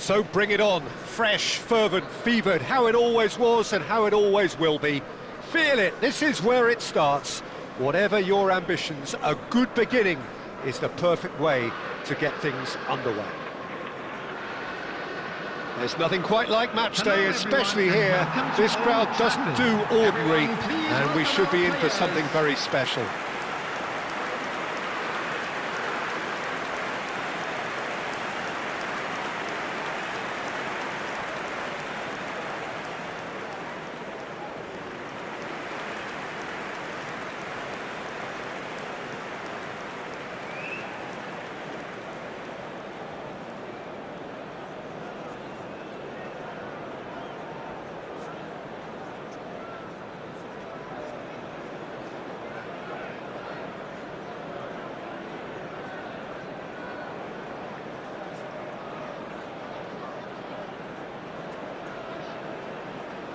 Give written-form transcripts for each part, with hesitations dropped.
So bring it on, fresh, fervent, fevered, how it always was and how it always will be. Feel it, this is where it starts. Whatever your ambitions, a good beginning is the perfect way to get things underway. There's nothing quite like match day, especially here. This crowd doesn't do ordinary, and we should be in for something very special.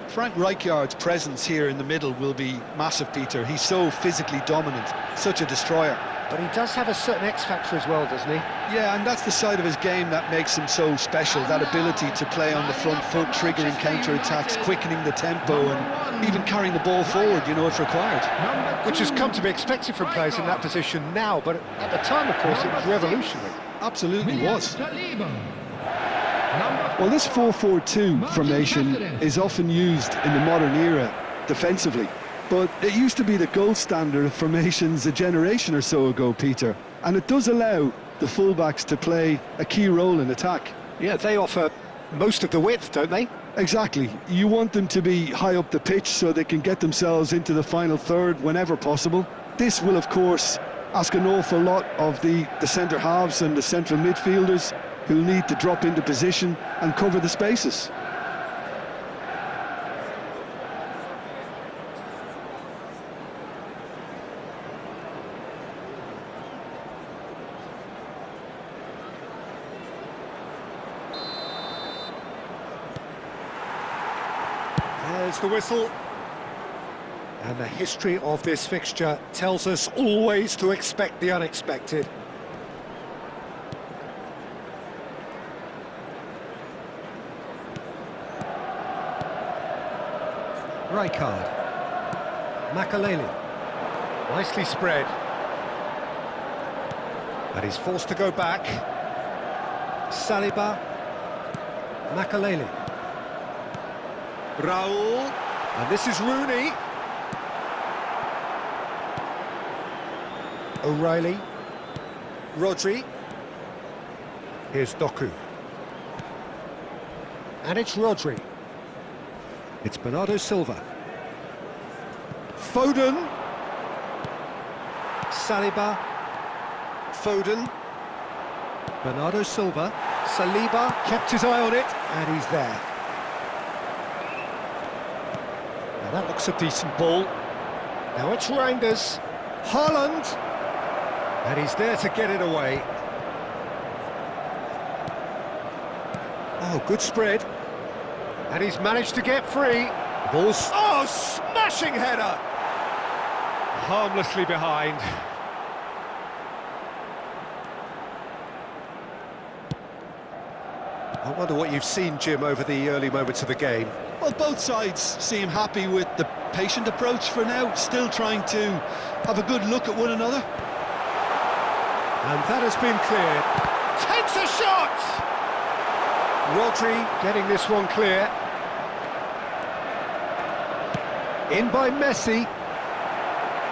Frank Rijkaard's presence here in the middle will be massive, Peter. He's so physically dominant, such a destroyer. But he does have a certain X-factor as well, doesn't he? Yeah, and that's the side of his game that makes him so special, that ability to play on the front foot, triggering counter-attacks, quickening the tempo, and even carrying the ball forward, you know, if required. Which has come to be expected from players in that position now, but at the time, of course, it was revolutionary. Absolutely was. Well, this 4-4-2 formation is often used in the modern era defensively, but it used to be the gold standard of formations a generation or so ago, Peter, and it does allow the fullbacks to play a key role in attack. Yeah, they offer most of the width, don't they? Exactly. You want them to be high up the pitch so they can get themselves into the final third whenever possible. This will, of course, ask an awful lot of the centre halves and the central midfielders, who'll need to drop into position and cover the spaces. There's the whistle. And the history of this fixture tells us always to expect the unexpected. Rijkaard, Makaleli, nicely spread, and he's forced to go back. Saliba, Makaleli, Raul, and this is Rooney. O'Reilly, Rodri, here's Doku, and it's Rodri. It's Bernardo Silva. Foden. Saliba. Foden. Bernardo Silva. Saliba kept his eye on it, and he's there. Now that looks a decent ball. Now it's Reinders. Haaland. And he's there to get it away. Oh, good spread. And he's managed to get free. Ball's... Oh, smashing header! Harmlessly behind. I wonder what you've seen, Jim, over the early moments of the game. Well, both sides seem happy with the patient approach for now, still trying to have a good look at one another. And that has been cleared. Takes a shot! Rodri getting this one clear. In by Messi.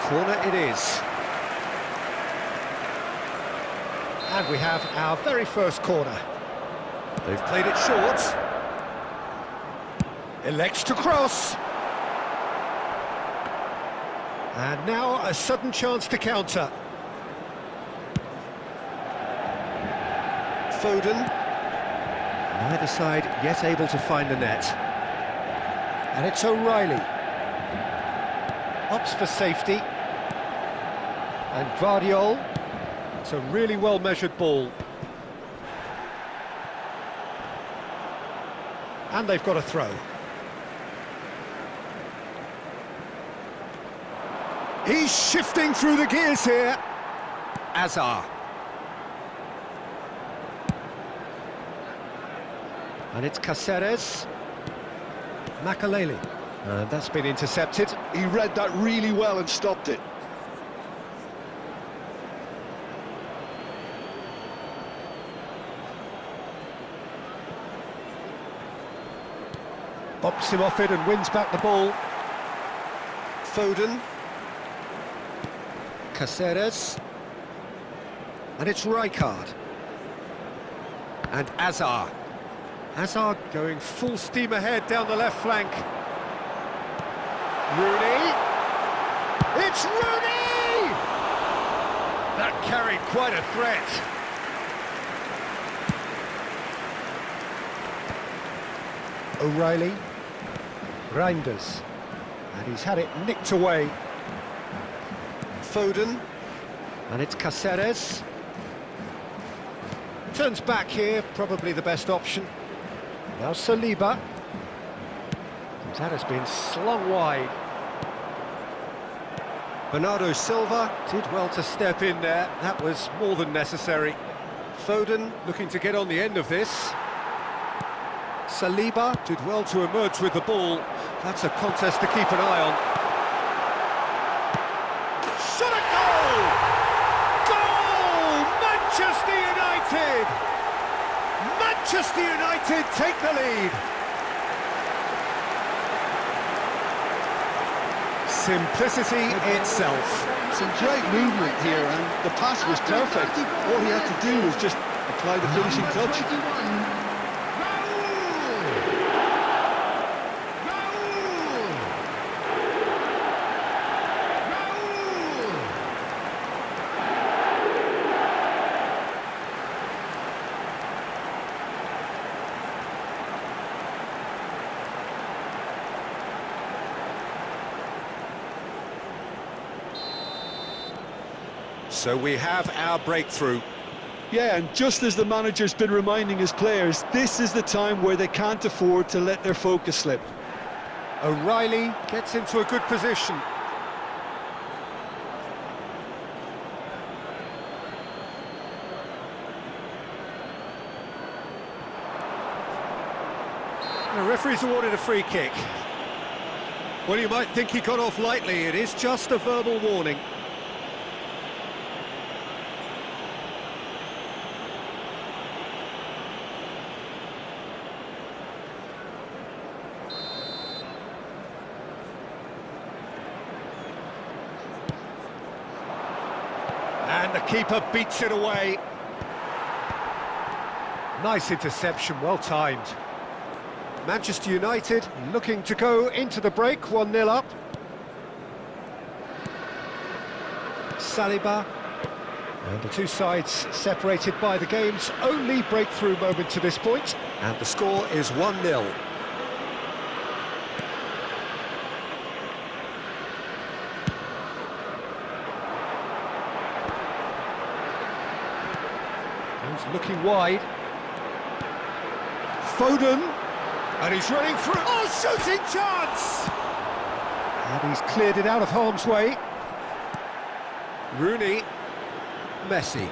Corner it is. And we have our very first corner. They've played it short. Elects to cross. And now a sudden chance to counter. Foden. Neither side yet able to find the net. And it's O'Reilly. Opts for safety. And Guardiol. It's a really well-measured ball. And they've got a throw. He's shifting through the gears here. Azar. And it's Caceres. Makaleli. And that's been intercepted. He read that really well and stopped it. Bops him off it and wins back the ball. Foden. Caceres. And it's Rijkaard. And Azar. Hazard going full steam ahead down the left flank. Rooney. It's Rooney! That carried quite a threat. O'Reilly. Reinders. And he's had it nicked away. Foden. And it's Caceres. Turns back here, probably the best option. Now Saliba. That has been slung wide. Bernardo Silva did well to step in there. That was more than necessary. Foden looking to get on the end of this. Saliba did well to emerge with the ball. That's a contest to keep an eye on. Shot a goal! Goal! Manchester United! Manchester United take the lead. Simplicity itself. Some great movement here, and the pass was perfect. All he had to do was just apply the finishing touch. So we have our breakthrough. Yeah, and just as the manager's been reminding his players, this is the time where they can't afford to let their focus slip. O'Reilly gets into a good position. The referee's awarded a free kick. Well, you might think he got off lightly. It is just a verbal warning. And the keeper beats it away. Nice interception, well timed. Manchester United looking to go into the break, 1-0 up. Saliba. And the two sides separated by the game's only breakthrough moment to this point. And the score is 1-0. He's looking wide. Foden. And he's running through. Oh, shooting chance! And he's cleared it out of harm's way. Rooney. Messi.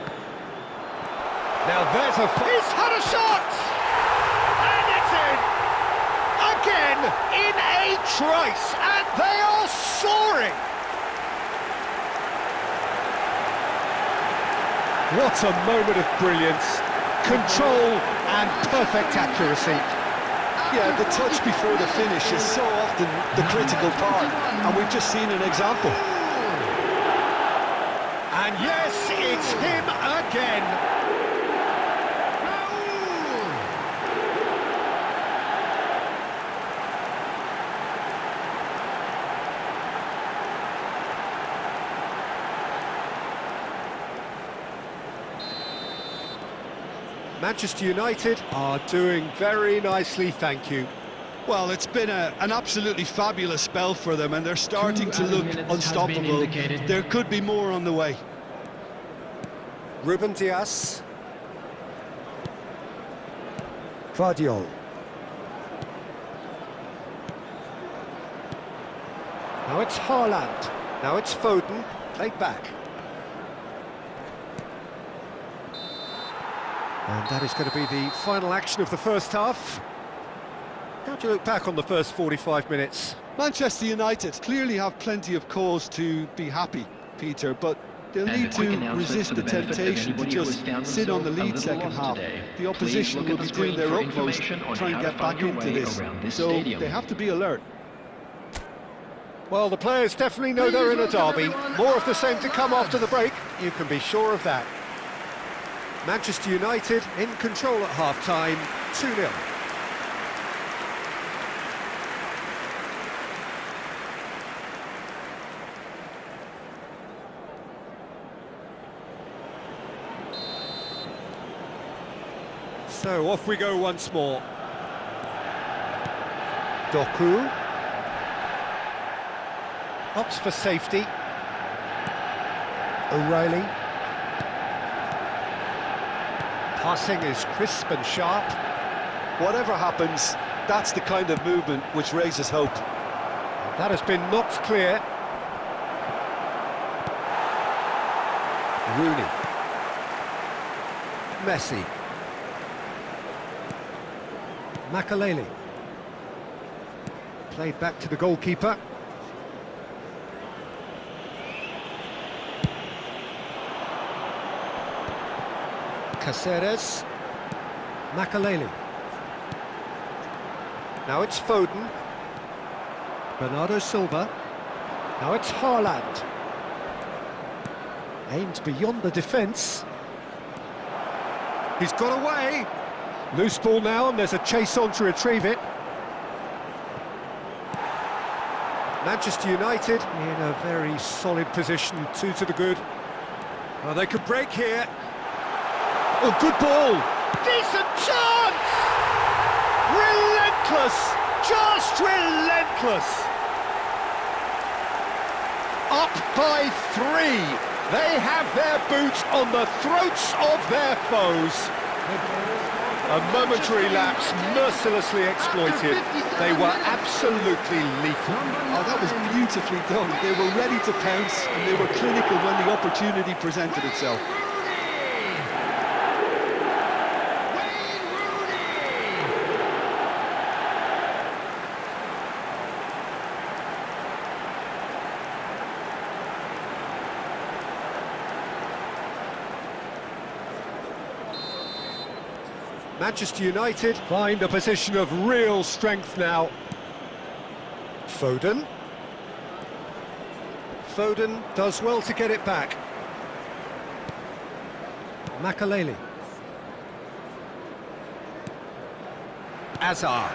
Now there's a... He's had a shot! And it's in! Again, in a trice, and they are soaring! What a moment of brilliance. Control and perfect accuracy. Yeah, the touch before the finish is so often the critical part, and we've just seen an example. And yes, it's him again. Manchester United are doing very nicely, thank you. Well, it's been an absolutely fabulous spell for them, and they're starting to look unstoppable. There could be more on the way. Ruben Dias. Guardiola. Now it's Haaland. Now it's Foden. Played back. And that is going to be the final action of the first half. How do you look back on the first 45 minutes? Manchester United clearly have plenty of cause to be happy, Peter, but they'll And a need quick to announcement resist for the the benefit of temptation to anybody who has just found sit on the themselves a lead little second lost half. today. The opposition Please look will at be the doing screen their for utmost to information on try and how to get find back your into way this, around this so stadium. they have to be alert. Well, the players definitely know they're in a derby. More of the same to come after the break, you can be sure of that. Manchester United in control at half-time, 2-0. So off we go once more. Doku. Opts for safety. O'Reilly. Passing is crisp and sharp. Whatever happens, that's the kind of movement which raises hope. That has been knocked clear. Rooney. Messi. Makaleli. Played back to the goalkeeper. Caceres. Makaleli. Now it's Foden. Bernardo Silva. Now it's Haaland. Aimed beyond the defence. He's got away. Loose ball now, and there's a chase on to retrieve it. Manchester United in a very solid position, 2 to the good. Oh, they could break here. Oh, good ball! Decent chance! Relentless! Just relentless! Up by 3. They have their boots on the throats of their foes. A momentary lapse, mercilessly exploited. They were absolutely lethal. Oh, that was beautifully done. They were ready to pounce, and they were clinical when the opportunity presented itself. Manchester United find a position of real strength now. Foden. Foden does well to get it back. Makaleli. Azar.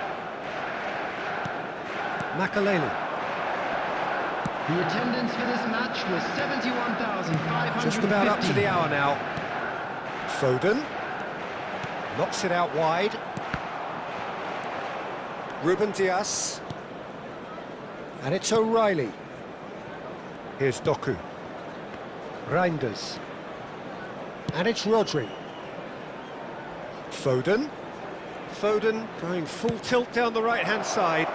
Makaleli. The attendance for this match was 71,500. Just about up to the hour now. Foden. Knocks it out wide. Ruben Dias. And it's O'Reilly. Here's Doku. Reinders. And it's Rodri. Foden. Foden going full tilt down the right-hand side.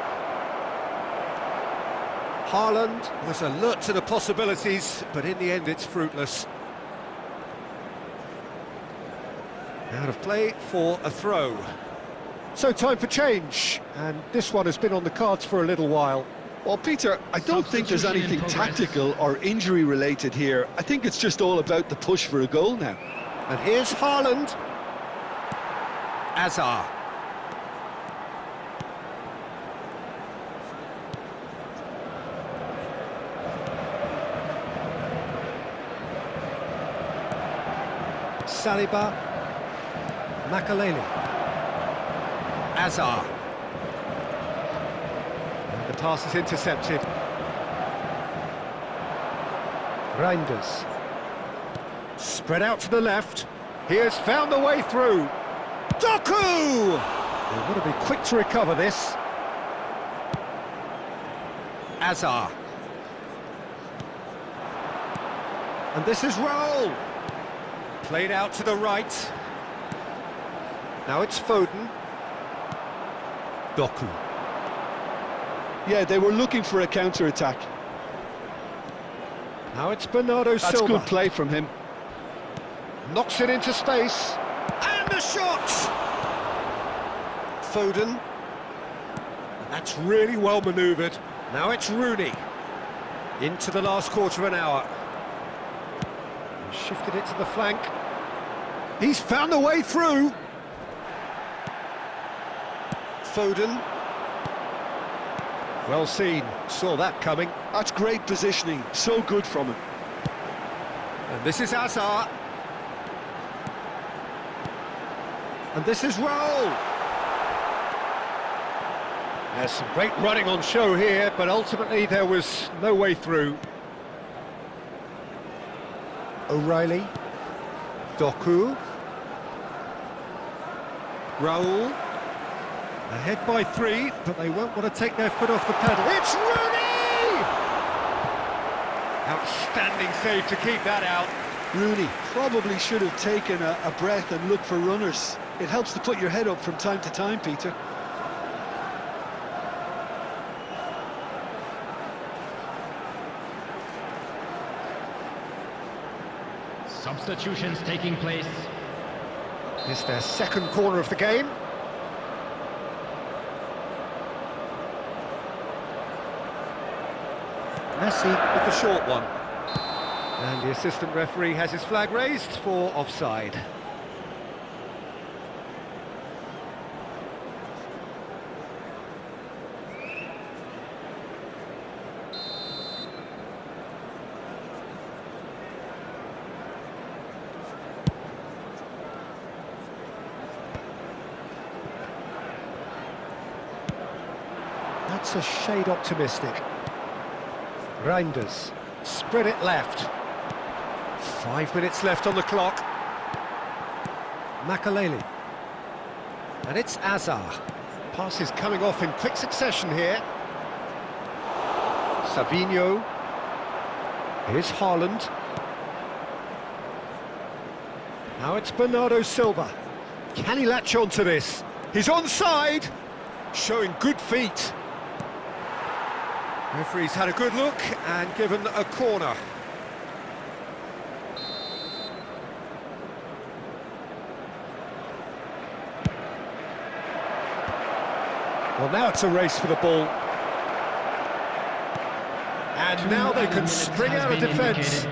Haaland was alert to the possibilities, but in the end it's fruitless. Out of play for a throw. So time for change, and this one has been on the cards for a little while. Well, Peter, I don't think there's anything tactical or injury related here. I think it's just all about the push for a goal now. And here's Haaland. Azar. Saliba. Makaleli. Azar. And the pass is intercepted. Reinders. Spread out to the left. He has found the way through. Doku! They've got to be quick to recover this. Azar. And this is Raul. Played out to the right. Now it's Foden. Doku. Yeah, they were looking for a counter-attack. Now it's Bernardo That's Silva. good play from him. Knocks it into space. And a shot! Foden. That's really well manoeuvred. Now it's Rooney. Into the last quarter of an hour. He shifted it to the flank. He's found a way through. Foden. Well seen, saw that coming. That's great positioning, so good from him. And this is Hazard. And this is Raul. There's some great running on show here, but ultimately there was no way through. O'Reilly. Doku. Raul. Ahead by 3, but they won't want to take their foot off the pedal. It's Rooney! Outstanding save to keep that out. Rooney probably should have taken a breath and looked for runners. It helps to put your head up from time to time, Peter. Substitutions taking place. It's their second corner of the game. Messi with the short one. And the assistant referee has his flag raised for offside. That's a shade optimistic. Reinders, spread it left. 5 minutes left on the clock. Makaleli. And it's Hazard. Passes coming off in quick succession here. Savinho. Here's Haaland. Now it's Bernardo Silva. Can he latch on to this? He's onside, showing good feet. Referee's had a good look and given a corner. Well, now it's a race for the ball. And now they can string out a defence.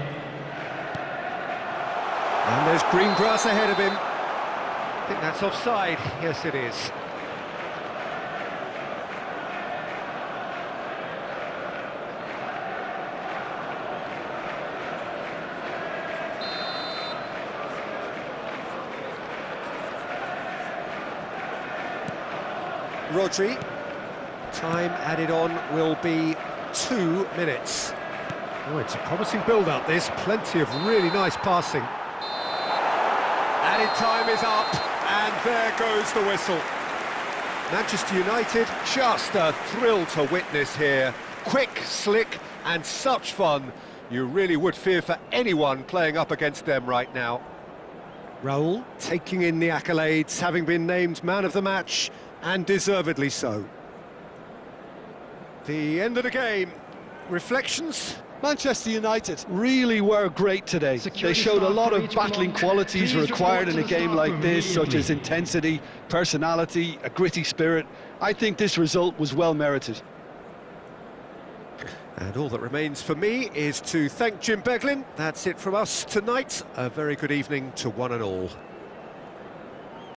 And there's green grass ahead of him. I think that's offside. Yes, it is. Rodri. Time added on will be 2 minutes. Oh, it's a promising build-up, this. Plenty of really nice passing. Added time is up, and there goes the whistle. Manchester United, just a thrill to witness here. Quick, slick, and such fun. You really would fear for anyone playing up against them right now. Raul taking in the accolades, having been named man of the match, and deservedly so. The end of the game. Reflections? Manchester United really were great today. They showed a lot of battling qualities required in a game like this, such as intensity, personality, a gritty spirit. I think this result was well merited. And all that remains for me is to thank Jim Beglin. That's it from us tonight. A very good evening to one and all.